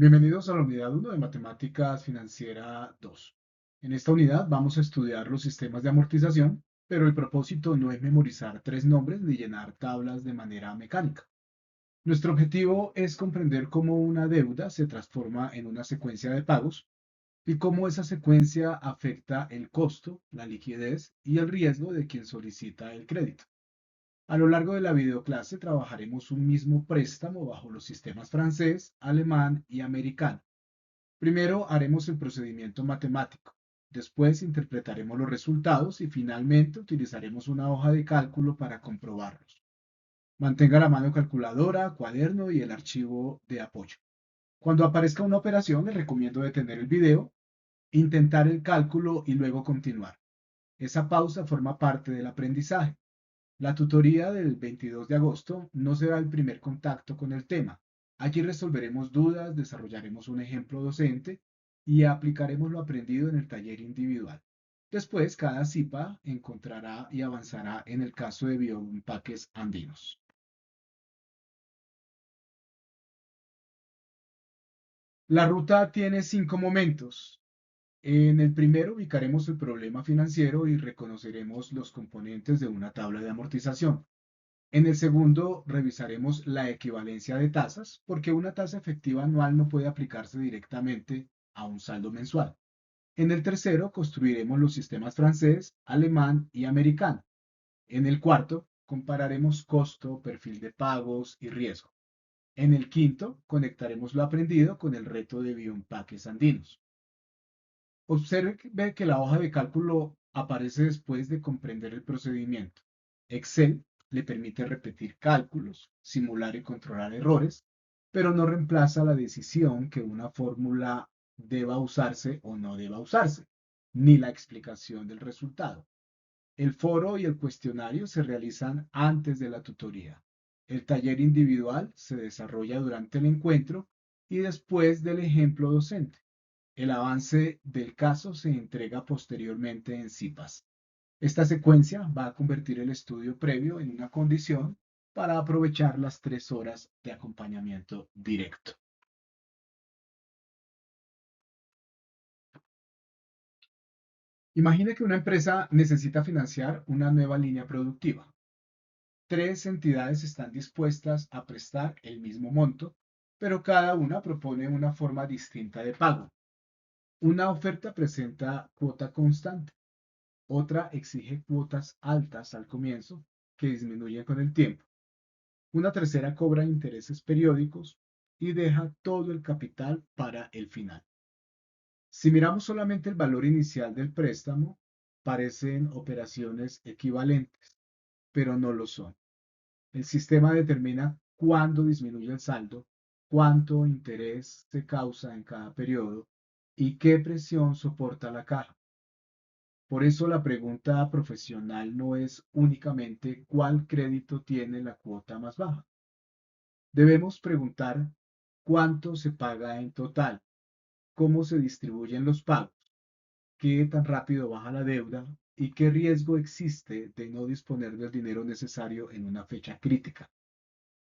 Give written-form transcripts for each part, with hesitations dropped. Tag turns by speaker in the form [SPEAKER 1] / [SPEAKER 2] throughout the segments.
[SPEAKER 1] Bienvenidos a la unidad 1 de Matemáticas Financiera 2. En esta unidad vamos a estudiar los sistemas de amortización, pero el propósito no es memorizar tres nombres ni llenar tablas de manera mecánica. Nuestro objetivo es comprender cómo una deuda se transforma en una secuencia de pagos y cómo esa secuencia afecta el costo, la liquidez y el riesgo de quien solicita el crédito. A lo largo de la videoclase trabajaremos un mismo préstamo bajo los sistemas francés, alemán y americano. Primero haremos el procedimiento matemático, después interpretaremos los resultados y finalmente utilizaremos una hoja de cálculo para comprobarlos. Mantenga la mano calculadora, cuaderno y el archivo de apoyo. Cuando aparezca una operación, les recomiendo detener el video, intentar el cálculo y luego continuar. Esa pausa forma parte del aprendizaje. La tutoría del 22 de agosto no será el primer contacto con el tema. Allí resolveremos dudas, desarrollaremos un ejemplo docente y aplicaremos lo aprendido en el taller individual. Después, cada CIPA encontrará y avanzará en el caso de bioempaques andinos. La ruta tiene 5 momentos. En el primero ubicaremos el problema financiero y reconoceremos los componentes de una tabla de amortización. En el segundo, revisaremos la equivalencia de tasas, porque una tasa efectiva anual no puede aplicarse directamente a un saldo mensual. En el tercero, construiremos los sistemas francés, alemán y americano. En el cuarto, compararemos costo, perfil de pagos y riesgo. En el quinto, conectaremos lo aprendido con el reto de bioempaques andinos. Observe que la hoja de cálculo aparece después de comprender el procedimiento. Excel le permite repetir cálculos, simular y controlar errores, pero no reemplaza la decisión que una fórmula deba usarse o no deba usarse, ni la explicación del resultado. El foro y el cuestionario se realizan antes de la tutoría. El taller individual se desarrolla durante el encuentro y después del ejemplo docente. El avance del caso se entrega posteriormente en CIPAS. Esta secuencia va a convertir el estudio previo en una condición para aprovechar las 3 horas de acompañamiento directo. Imagine que una empresa necesita financiar una nueva línea productiva. 3 entidades están dispuestas a prestar el mismo monto, pero cada una propone una forma distinta de pago. Una oferta presenta cuota constante. Otra exige cuotas altas al comienzo que disminuyen con el tiempo. Una tercera cobra intereses periódicos y deja todo el capital para el final. Si miramos solamente el valor inicial del préstamo, parecen operaciones equivalentes, pero no lo son. El sistema determina cuándo disminuye el saldo, cuánto interés se causa en cada periodo y qué presión soporta la caja. Por eso la pregunta profesional no es únicamente cuál crédito tiene la cuota más baja. Debemos preguntar cuánto se paga en total, cómo se distribuyen los pagos, qué tan rápido baja la deuda y qué riesgo existe de no disponer del dinero necesario en una fecha crítica.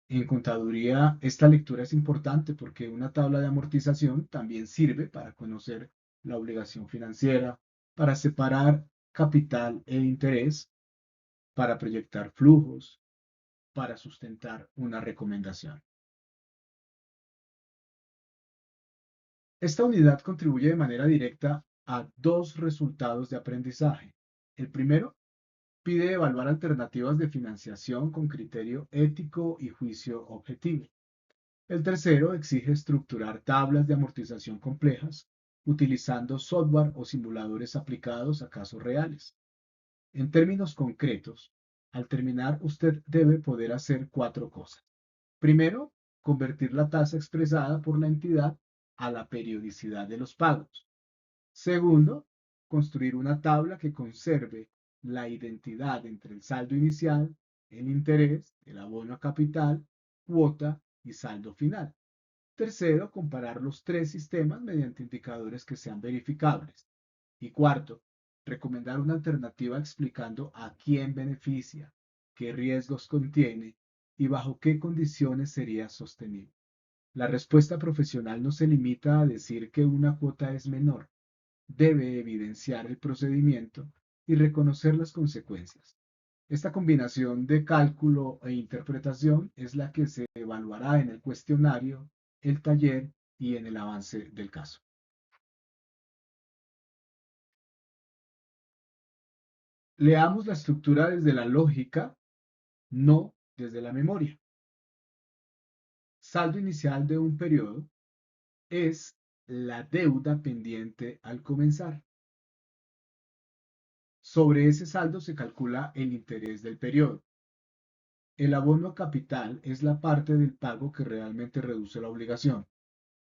[SPEAKER 1] En contaduría, esta lectura es importante porque una tabla de amortización también sirve para conocer la obligación financiera, para separar capital e interés, para proyectar flujos, para sustentar una recomendación. Esta unidad contribuye de manera directa a 2 resultados de aprendizaje. El primero pide evaluar alternativas de financiación con criterio ético y juicio objetivo. El tercero exige estructurar tablas de amortización complejas utilizando software o simuladores aplicados a casos reales. En términos concretos, al terminar usted debe poder hacer 4 cosas. Primero, convertir la tasa expresada por la entidad a la periodicidad de los pagos. Segundo, construir una tabla que conserve la identidad entre el saldo inicial, el interés, el abono a capital, cuota y saldo final. Tercero, comparar los 3 sistemas mediante indicadores que sean verificables. Y cuarto, recomendar una alternativa explicando a quién beneficia, qué riesgos contiene y bajo qué condiciones sería sostenible. La respuesta profesional no se limita a decir que una cuota es menor, debe evidenciar el procedimiento y reconocer las consecuencias. Esta combinación de cálculo e interpretación es la que se evaluará en el cuestionario, el taller y en el avance del caso. Leamos la estructura desde la lógica, no desde la memoria. Saldo inicial de un periodo es la deuda pendiente al comenzar. Sobre ese saldo se calcula el interés del periodo. El abono a capital es la parte del pago que realmente reduce la obligación.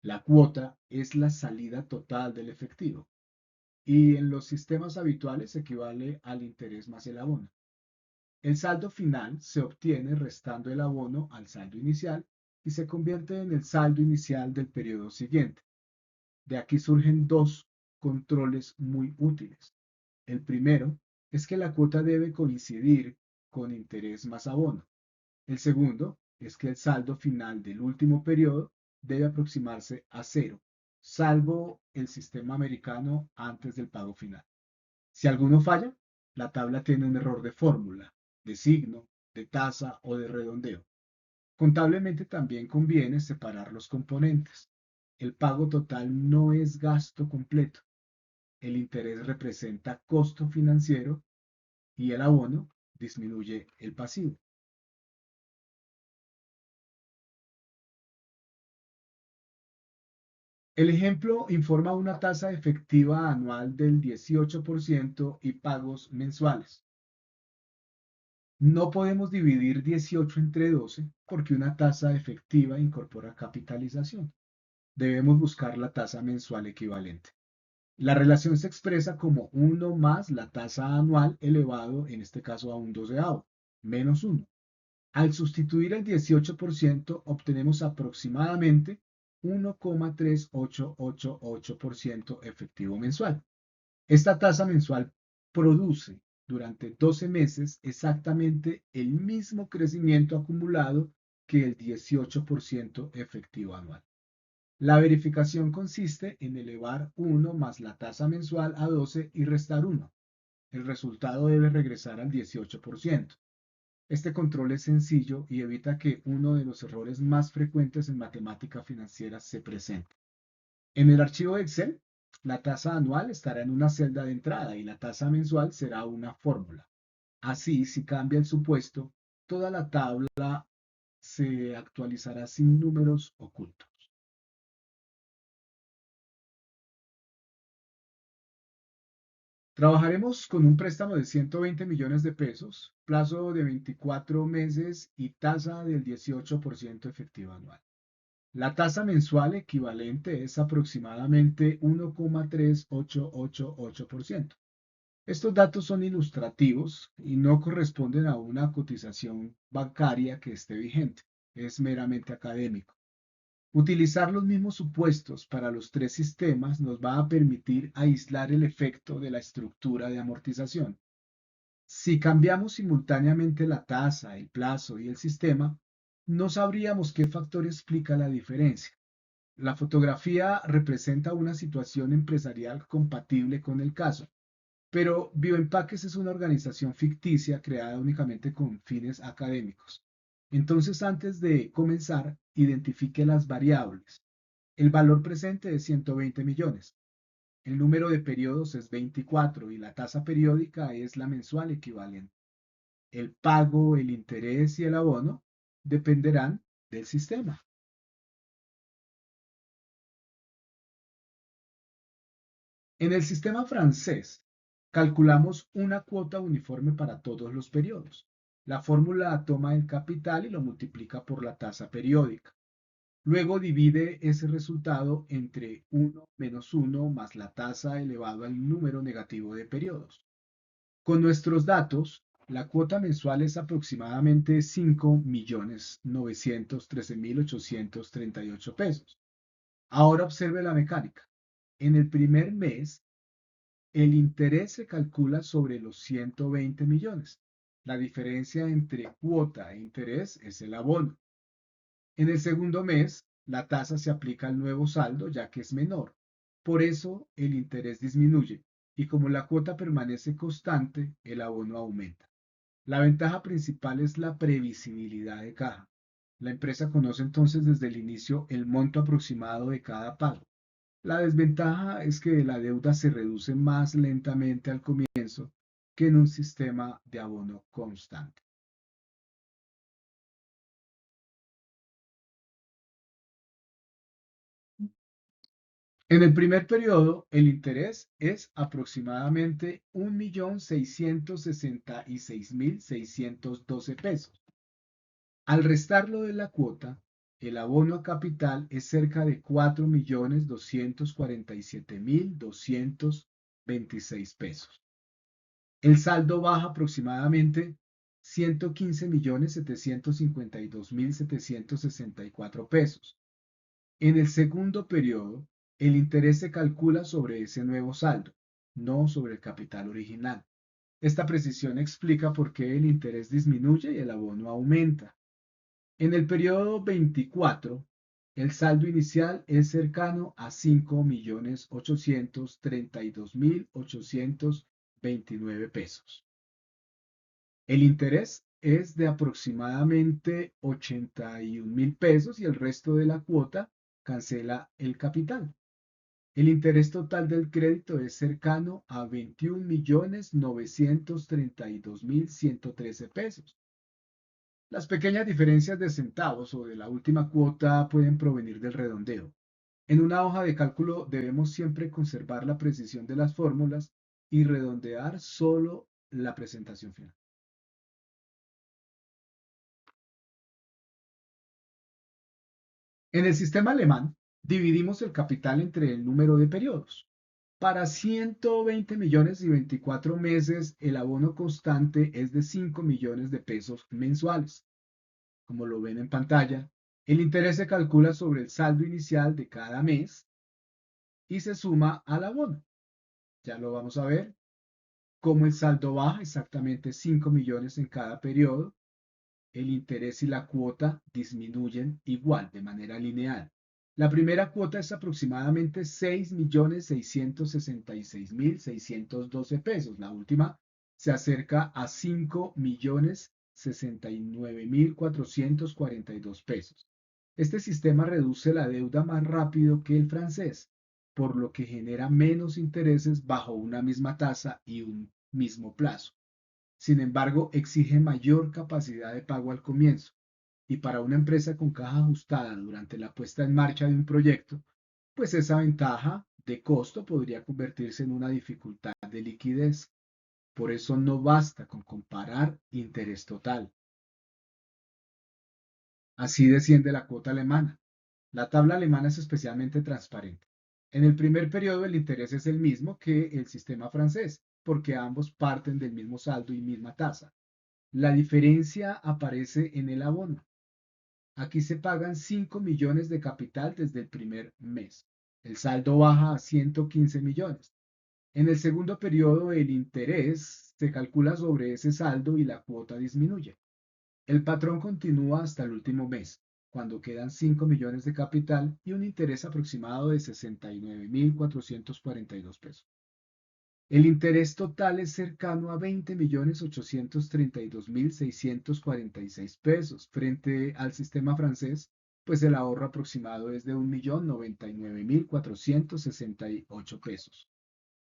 [SPEAKER 1] La cuota es la salida total del efectivo. Y en los sistemas habituales equivale al interés más el abono. El saldo final se obtiene restando el abono al saldo inicial y se convierte en el saldo inicial del periodo siguiente. De aquí surgen dos controles muy útiles. El primero es que la cuota debe coincidir con interés más abono. El segundo es que el saldo final del último periodo debe aproximarse a cero, salvo el sistema americano antes del pago final. Si alguno falla, la tabla tiene un error de fórmula, de signo, de tasa o de redondeo. Contablemente también conviene separar los componentes. El pago total no es gasto completo. El interés representa costo financiero y el abono disminuye el pasivo. El ejemplo informa una tasa efectiva anual del 18% y pagos mensuales. No podemos dividir 18 entre 12 porque una tasa efectiva incorpora capitalización. Debemos buscar la tasa mensual equivalente. La relación se expresa como 1 más la tasa anual elevado, en este caso a un doceavo, menos 1. Al sustituir el 18%, obtenemos aproximadamente 1,3888% efectivo mensual. Esta tasa mensual produce durante 12 meses exactamente el mismo crecimiento acumulado que el 18% efectivo anual. La verificación consiste en elevar 1 más la tasa mensual a 12 y restar 1. El resultado debe regresar al 18%. Este control es sencillo y evita que uno de los errores más frecuentes en matemática financiera se presente. En el archivo Excel, la tasa anual estará en una celda de entrada y la tasa mensual será una fórmula. Así, si cambia el supuesto, toda la tabla se actualizará sin números ocultos. Trabajaremos con un préstamo de 120 millones de pesos, plazo de 24 meses y tasa del 18% efectiva anual. La tasa mensual equivalente es aproximadamente 1,3888%. Estos datos son ilustrativos y no corresponden a una cotización bancaria que esté vigente. Es meramente académico. Utilizar los mismos supuestos para los tres sistemas nos va a permitir aislar el efecto de la estructura de amortización. Si cambiamos simultáneamente la tasa, el plazo y el sistema, no sabríamos qué factor explica la diferencia. La fotografía representa una situación empresarial compatible con el caso, pero Bioempaques es una organización ficticia creada únicamente con fines académicos. Entonces, antes de comenzar, identifique las variables. El valor presente es 120 millones. El número de periodos es 24 y la tasa periódica es la mensual equivalente. El pago, el interés y el abono dependerán del sistema. En el sistema francés, calculamos una cuota uniforme para todos los periodos. La fórmula toma el capital y lo multiplica por la tasa periódica. Luego divide ese resultado entre 1 menos 1 más la tasa elevado al número negativo de periodos. Con nuestros datos, la cuota mensual es aproximadamente 5.913.838 pesos. Ahora observe la mecánica. En el primer mes, el interés se calcula sobre los 120 millones. La diferencia entre cuota e interés es el abono. En el segundo mes, La tasa se aplica al nuevo saldo ya que es menor. Por eso el interés disminuye y como la cuota permanece constante, el abono aumenta. La ventaja principal es la previsibilidad de caja. La empresa conoce entonces desde el inicio el monto aproximado de cada pago. La desventaja es que la deuda se reduce más lentamente al comienzo que en un sistema de abono constante. En el primer periodo, el interés es aproximadamente 1.666.612 pesos. Al restarlo de la cuota, el abono a capital es cerca de 4.247.226 pesos. El saldo baja aproximadamente 115.752.764 pesos. En el segundo periodo, el interés se calcula sobre ese nuevo saldo, no sobre el capital original. Esta precisión explica por qué el interés disminuye y el abono aumenta. En el periodo 24, el saldo inicial es cercano a 5.832.829 pesos. El interés es de aproximadamente 81.000 pesos y el resto de la cuota cancela el capital. El interés total del crédito es cercano a 21.932.113 pesos. Las pequeñas diferencias de centavos o de la última cuota pueden provenir del redondeo. En una hoja de cálculo debemos siempre conservar la precisión de las fórmulas y redondear solo la presentación final. En el sistema alemán, dividimos el capital entre el número de periodos. Para 120 millones y 24 meses, el abono constante es de 5 millones de pesos mensuales. Como lo ven en pantalla, el interés se calcula sobre el saldo inicial de cada mes y se suma al abono. Ya lo vamos a ver. Como el saldo baja exactamente 5 millones en cada periodo, el interés y la cuota disminuyen igual, de manera lineal. La primera cuota es aproximadamente 6.666.612 pesos. La última se acerca a 5.069.442 pesos. Este sistema reduce la deuda más rápido que el francés, por lo que genera menos intereses bajo una misma tasa y un mismo plazo. Sin embargo, exige mayor capacidad de pago al comienzo y para una empresa con caja ajustada durante la puesta en marcha de un proyecto, pues esa ventaja de costo podría convertirse en una dificultad de liquidez. Por eso no basta con comparar interés total. Así desciende la cuota alemana. La tabla alemana es especialmente transparente. En el primer periodo el interés es el mismo que el sistema francés, porque ambos parten del mismo saldo y misma tasa. La diferencia aparece en el abono. Aquí se pagan 5 millones de capital desde el primer mes. El saldo baja a 115 millones. En el segundo periodo, el interés se calcula sobre ese saldo y la cuota disminuye. El patrón continúa hasta el último mes, cuando quedan 5 millones de capital y un interés aproximado de 69.442 pesos. El interés total es cercano a 20.832.646 pesos. Frente al sistema francés, pues el ahorro aproximado es de 1.099.468 pesos.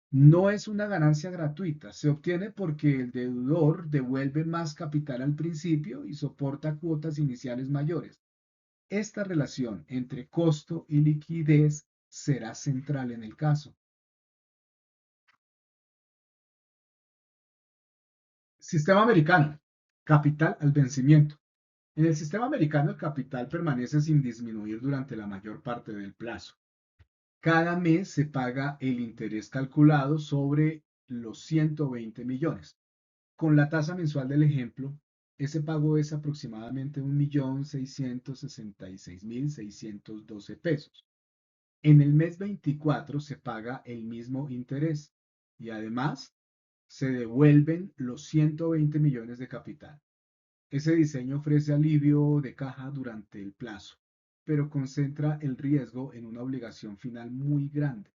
[SPEAKER 1] No es una ganancia gratuita, se obtiene porque el deudor devuelve más capital al principio y soporta cuotas iniciales mayores. Esta relación entre costo y liquidez será central en el caso. Sistema americano. Capital al vencimiento. En el sistema americano el capital permanece sin disminuir durante la mayor parte del plazo. Cada mes se paga el interés calculado sobre los 120 millones. Con la tasa mensual del ejemplo, ese pago es aproximadamente 1.666.612 pesos. En el mes 24 se paga el mismo interés y además se devuelven los 120 millones de capital. Ese diseño ofrece alivio de caja durante el plazo. pero concentra el riesgo en una obligación final muy grande.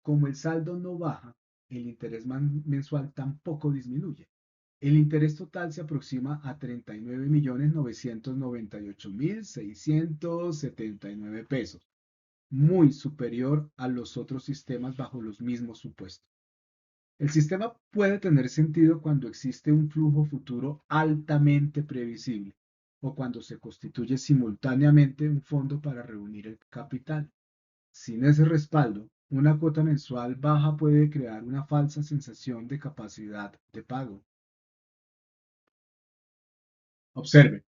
[SPEAKER 1] Como el saldo no baja, el interés mensual tampoco disminuye. El interés total se aproxima a 39.998.679 pesos, muy superior a los otros sistemas bajo los mismos supuestos. El sistema puede tener sentido cuando existe un flujo futuro altamente previsible o cuando se constituye simultáneamente un fondo para reunir el capital. Sin ese respaldo, una cuota mensual baja puede crear una falsa sensación de capacidad de pago. Observe,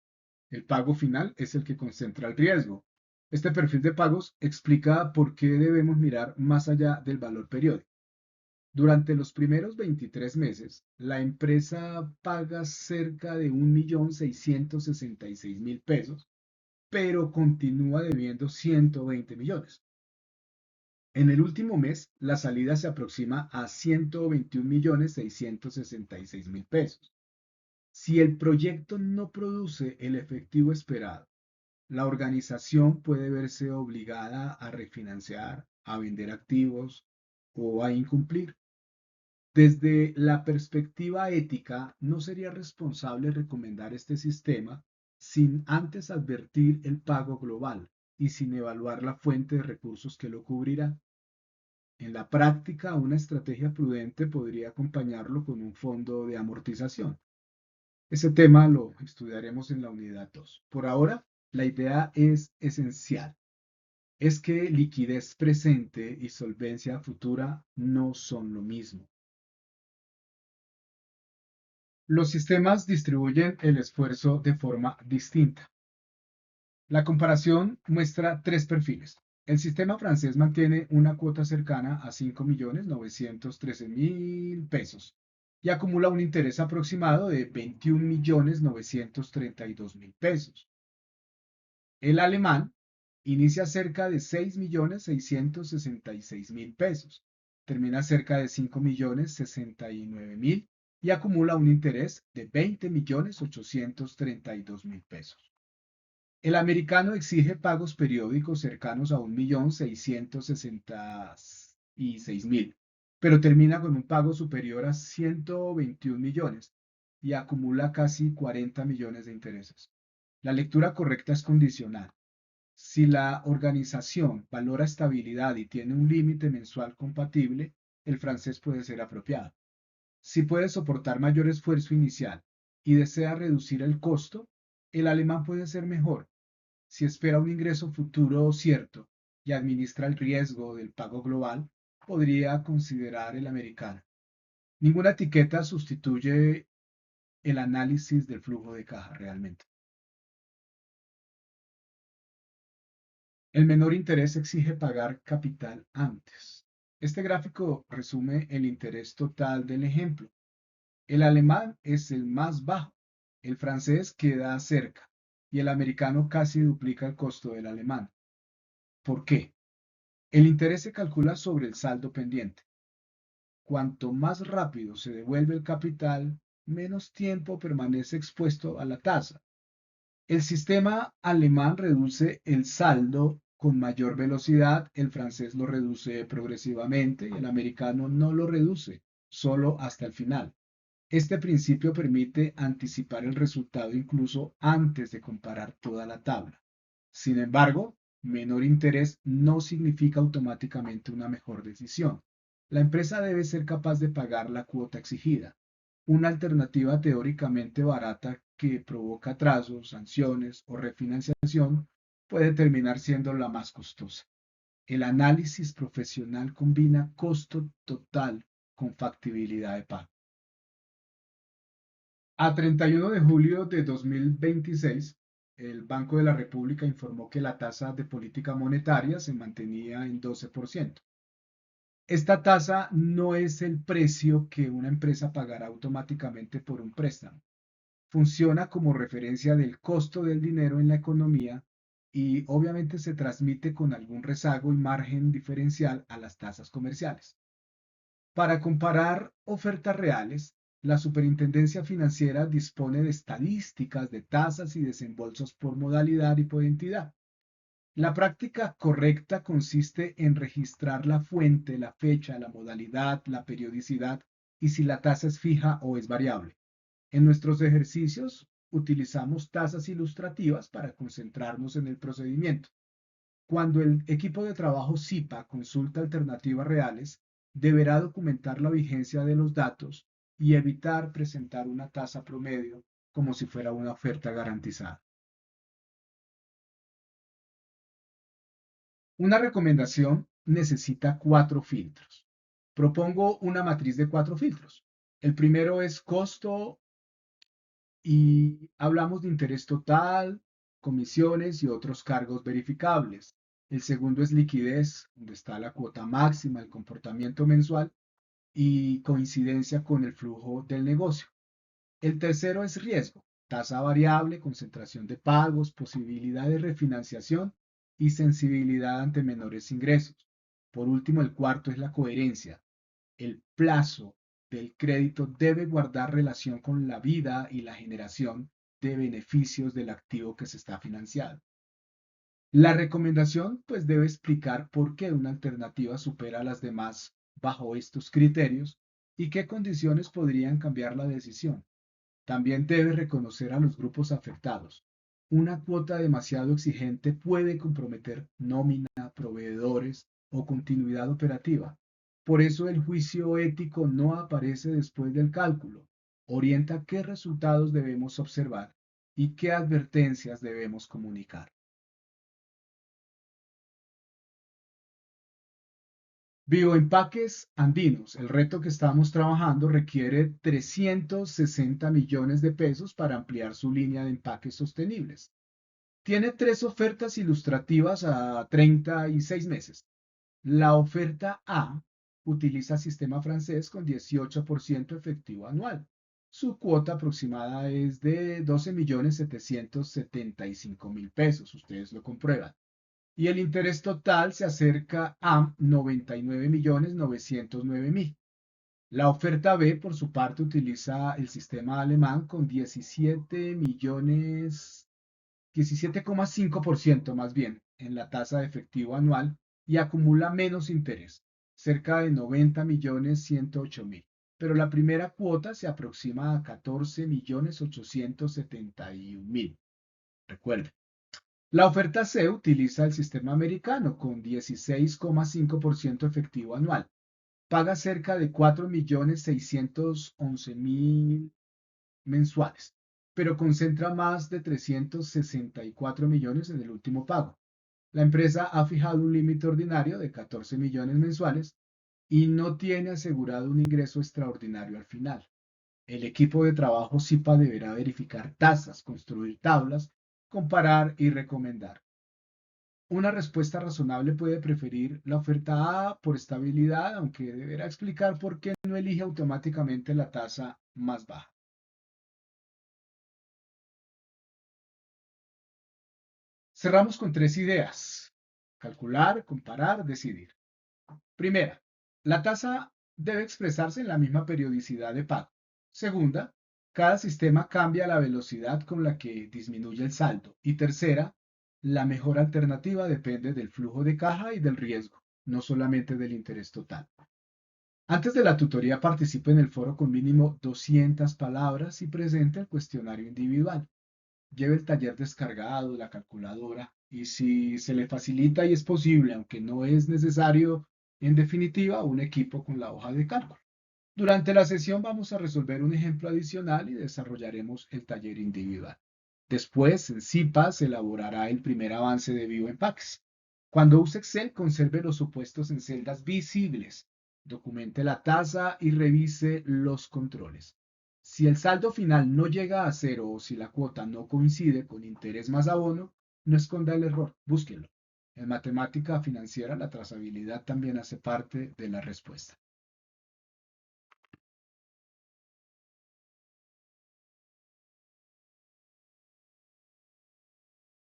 [SPEAKER 1] el pago final es el que concentra el riesgo. Este perfil de pagos explica por qué debemos mirar más allá del valor periódico. Durante los primeros 23 meses, la empresa paga cerca de 1.666.000 pesos, pero continúa debiendo 120 millones. En el último mes, la salida se aproxima a 121.666.000 pesos. Si el proyecto no produce el efectivo esperado, la organización puede verse obligada a refinanciar, a vender activos o a incumplir. Desde la perspectiva ética, no sería responsable recomendar este sistema sin antes advertir el pago global y sin evaluar la fuente de recursos que lo cubrirá. En la práctica, una estrategia prudente podría acompañarlo con un fondo de amortización. Ese tema lo estudiaremos en la unidad 2. Por ahora, la idea es esencial. Es que liquidez presente y solvencia futura no son lo mismo. Los sistemas distribuyen el esfuerzo de forma distinta. La comparación muestra tres perfiles. El sistema francés mantiene una cuota cercana a 5.913.000 pesos y acumula un interés aproximado de 21.932.000 pesos. El alemán inicia cerca de 6.666.000 pesos, termina cerca de 5.069.000 y acumula un interés de 20.832.000 pesos. El americano exige pagos periódicos cercanos a 1.666.000, pero termina con un pago superior a 121 millones y acumula casi 40 millones de intereses. La lectura correcta es condicional. Si la organización valora estabilidad y tiene un límite mensual compatible, el francés puede ser apropiado. Si puede soportar mayor esfuerzo inicial y desea reducir el costo, el alemán puede ser mejor. Si espera un ingreso futuro cierto y administra el riesgo del pago global, podría considerar el americano. Ninguna etiqueta sustituye el análisis del flujo de caja realmente. El menor interés exige pagar capital antes. Este gráfico resume el interés total del ejemplo. El alemán es el más bajo, el francés queda cerca y el americano casi duplica el costo del alemán. ¿Por qué? El interés se calcula sobre el saldo pendiente. Cuanto más rápido se devuelve el capital, menos tiempo permanece expuesto a la tasa. El sistema alemán reduce el saldo con mayor velocidad, el francés lo reduce progresivamente y el americano no lo reduce, solo hasta el final. Este principio permite anticipar el resultado incluso antes de comparar toda la tabla. Sin embargo, menor interés no significa automáticamente una mejor decisión. La empresa debe ser capaz de pagar la cuota exigida. Una alternativa teóricamente barata que provoca atrasos, sanciones o refinanciación puede terminar siendo la más costosa. El análisis profesional combina costo total con factibilidad de pago. A 31 de julio de 2026, el Banco de la República informó que la tasa de política monetaria se mantenía en 12%. Esta tasa no es el precio que una empresa pagará automáticamente por un préstamo. Funciona como referencia del costo del dinero en la economía y obviamente se transmite con algún rezago y margen diferencial a las tasas comerciales. Para comparar ofertas reales, la Superintendencia Financiera dispone de estadísticas de tasas y desembolsos por modalidad y por entidad. La práctica correcta consiste en registrar la fuente, la fecha, la modalidad, la periodicidad y si la tasa es fija o es variable. En nuestros ejercicios utilizamos tasas ilustrativas para concentrarnos en el procedimiento. Cuando el equipo de trabajo SIPA consulta alternativas reales, deberá documentar la vigencia de los datos y evitar presentar una tasa promedio como si fuera una oferta garantizada. Una recomendación necesita 4 filtros. Propongo una matriz de 4 filtros. El primero es costo y hablamos de interés total, comisiones y otros cargos verificables. El segundo es liquidez, donde está la cuota máxima, el comportamiento mensual y coincidencia con el flujo del negocio. El tercero es riesgo, tasa variable, concentración de pagos, posibilidad de refinanciación y sensibilidad ante menores ingresos. Por último, el cuarto es la coherencia. El plazo del crédito debe guardar relación con la vida y la generación de beneficios del activo que se está financiando. La recomendación pues debe explicar por qué una alternativa supera a las demás bajo estos criterios y qué condiciones podrían cambiar la decisión. También debe reconocer a los grupos afectados. Una cuota demasiado exigente puede comprometer nómina, proveedores o continuidad operativa. Por eso el juicio ético no aparece después del cálculo. Orienta qué resultados debemos observar y qué advertencias debemos comunicar. Bioempaques andinos. El reto que estamos trabajando requiere 360 millones de pesos para ampliar su línea de empaques sostenibles. Tiene 3 ofertas ilustrativas a 36 meses. La oferta A utiliza sistema francés con 18% efectivo anual. Su cuota aproximada es de 12.775.000 pesos. Ustedes lo comprueban. Y el interés total se acerca a 99.909.000. La oferta B, por su parte, utiliza el sistema alemán con 17 millones, 17,5% más bien en la tasa de efectivo anual y acumula menos interés, cerca de 90.108.000. Pero la primera cuota se aproxima a 14.871.000. Recuerden. La oferta C utiliza el sistema americano con 16,5% efectivo anual. Paga cerca de 4.611.000 mensuales, pero concentra más de 364 millones en el último pago. La empresa ha fijado un límite ordinario de 14 millones mensuales y no tiene asegurado un ingreso extraordinario al final. El equipo de trabajo SIPA deberá verificar tasas, construir tablas, comparar y recomendar. Una respuesta razonable puede preferir la oferta A por estabilidad, aunque deberá explicar por qué no elige automáticamente la tasa más baja. Cerramos con 3 ideas. Calcular, comparar, decidir. Primera, la tasa debe expresarse en la misma periodicidad de pago. Segunda, cada sistema cambia la velocidad con la que disminuye el saldo. Y tercera, la mejor alternativa depende del flujo de caja y del riesgo, no solamente del interés total. Antes de la tutoría participe en el foro con mínimo 200 palabras y presente el cuestionario individual. Lleve el taller descargado, la calculadora, y si se le facilita y es posible, aunque no es necesario, en definitiva, un equipo con la hoja de cálculo. Durante la sesión vamos a resolver un ejemplo adicional y desarrollaremos el taller individual. Después, en CIPA se elaborará el primer avance de bioempaques. Cuando use Excel, conserve los supuestos en celdas visibles, documente la tasa y revise los controles. Si el saldo final no llega a cero o si la cuota no coincide con interés más abono, no esconda el error, búsquelo. En matemática financiera, la trazabilidad también hace parte de la respuesta.